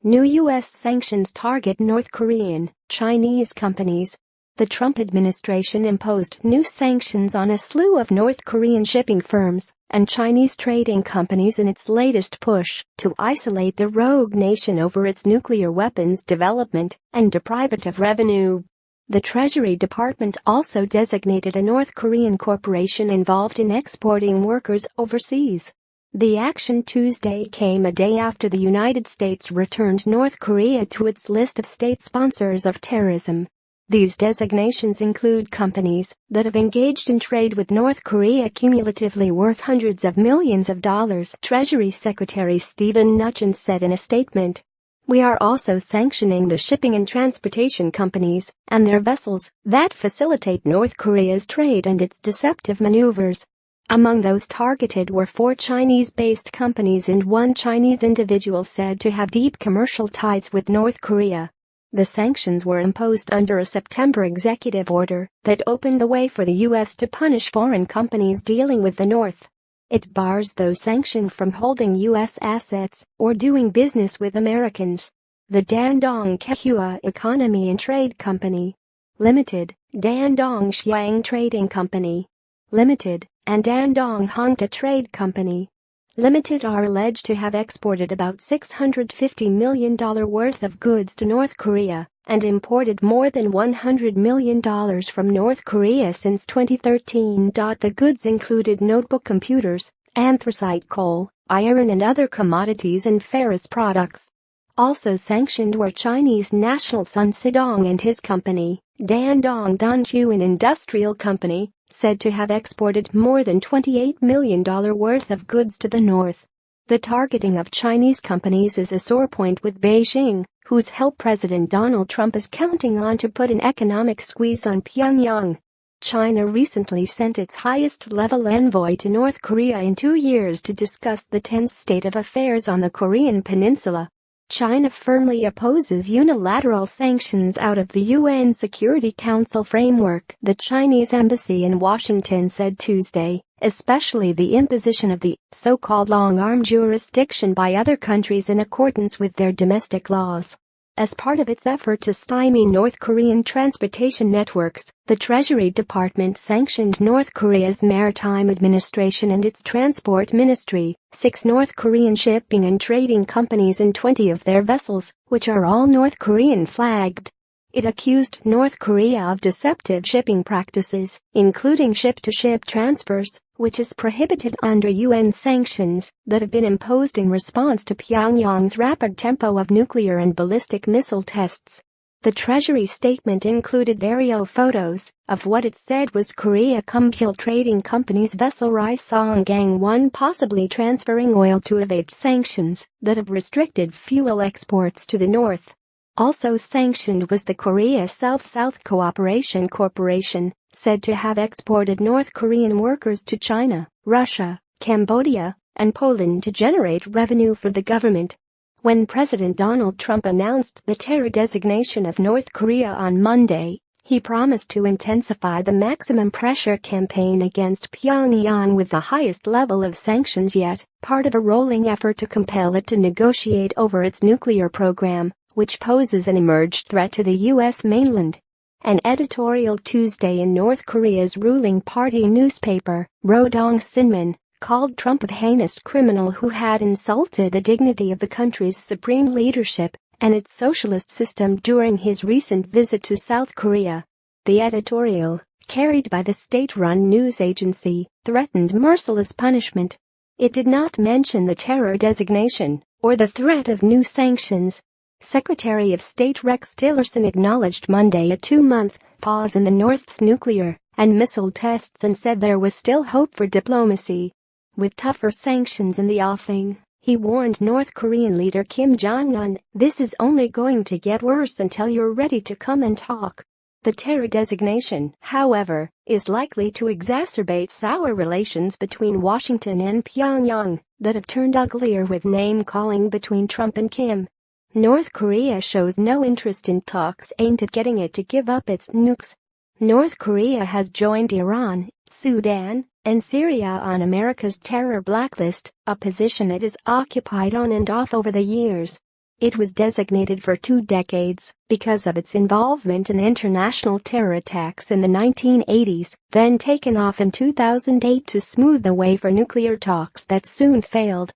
New U.S. sanctions target North Korean, Chinese companies. The Trump administration imposed new sanctions on a slew of North Korean shipping firms and Chinese trading companies in its latest push to isolate the rogue nation over its nuclear weapons development and deprive it of revenue. The Treasury Department also designated a North Korean corporation involved in exporting workers overseas. The action Tuesday came a day after the United States returned North Korea to its list of state sponsors of terrorism. These designations include companies that have engaged in trade with North Korea cumulatively worth hundreds of millions of dollars, Treasury Secretary Steven Mnuchin said in a statement. We are also sanctioning the shipping and transportation companies and their vessels that facilitate North Korea's trade and its deceptive maneuvers. Among those targeted were 4 Chinese-based companies and 1 Chinese individual said to have deep commercial ties with North Korea. The sanctions were imposed under a September executive order that opened the way for the U.S. to punish foreign companies dealing with the North. It bars those sanctioned from holding U.S. assets or doing business with Americans. The Dandong Kehua Economy and Trade Company Limited, Dandong Xiang Trading Company Limited, and Dandong Hongda Trade Company Limited are alleged to have exported about $650 million worth of goods to North Korea and imported more than $100 million from North Korea since 2013. The goods included notebook computers, anthracite coal, iron and other commodities and ferrous products. Also sanctioned were Chinese national Sun Sidong and his company, Dandong Danchuan Industrial Company, said to have exported more than $28 million worth of goods to the North. The targeting of Chinese companies is a sore point with Beijing, whose help President Donald Trump is counting on to put an economic squeeze on Pyongyang. China recently sent its highest-level envoy to North Korea in 2 years to discuss the tense state of affairs on the Korean peninsula. China firmly opposes unilateral sanctions out of the UN Security Council framework, the Chinese embassy in Washington said Tuesday, especially the imposition of the so-called long-arm jurisdiction by other countries in accordance with their domestic laws. As part of its effort to stymie North Korean transportation networks, the Treasury Department sanctioned North Korea's Maritime Administration and its Transport Ministry, 6 North Korean shipping and trading companies and 20 of their vessels, which are all North Korean flagged. It accused North Korea of deceptive shipping practices, including ship-to-ship transfers, which is prohibited under UN sanctions that have been imposed in response to Pyongyang's rapid tempo of nuclear and ballistic missile tests. The Treasury statement included aerial photos of what it said was Korea Kumkil Trading Company's vessel Risonggang 1 possibly transferring oil to evade sanctions that have restricted fuel exports to the North. Also sanctioned was the Korea South-South Cooperation Corporation, said to have exported North Korean workers to China, Russia, Cambodia, and Poland to generate revenue for the government. When President Donald Trump announced the terror designation of North Korea on Monday, he promised to intensify the maximum pressure campaign against Pyongyang with the highest level of sanctions yet, part of a rolling effort to compel it to negotiate over its nuclear program, which poses an emerged threat to the U.S. mainland. An editorial Tuesday in North Korea's ruling party newspaper, Rodong Sinmun, called Trump a heinous criminal who had insulted the dignity of the country's supreme leadership and its socialist system during his recent visit to South Korea. The editorial, carried by the state-run news agency, threatened merciless punishment. It did not mention the terror designation or the threat of new sanctions. Secretary of State Rex Tillerson acknowledged Monday a 2-month pause in the North's nuclear and missile tests and said there was still hope for diplomacy. With tougher sanctions in the offing, he warned North Korean leader Kim Jong-un, "This is only going to get worse until you're ready to come and talk." The terror designation, however, is likely to exacerbate sour relations between Washington and Pyongyang that have turned uglier with name-calling between Trump and Kim. North Korea shows no interest in talks aimed at getting it to give up its nukes. North Korea has joined Iran, Sudan, and Syria on America's terror blacklist, a position it has occupied on and off over the years. It was designated for 2 decades because of its involvement in international terror attacks in the 1980s, then taken off in 2008 to smooth the way for nuclear talks that soon failed.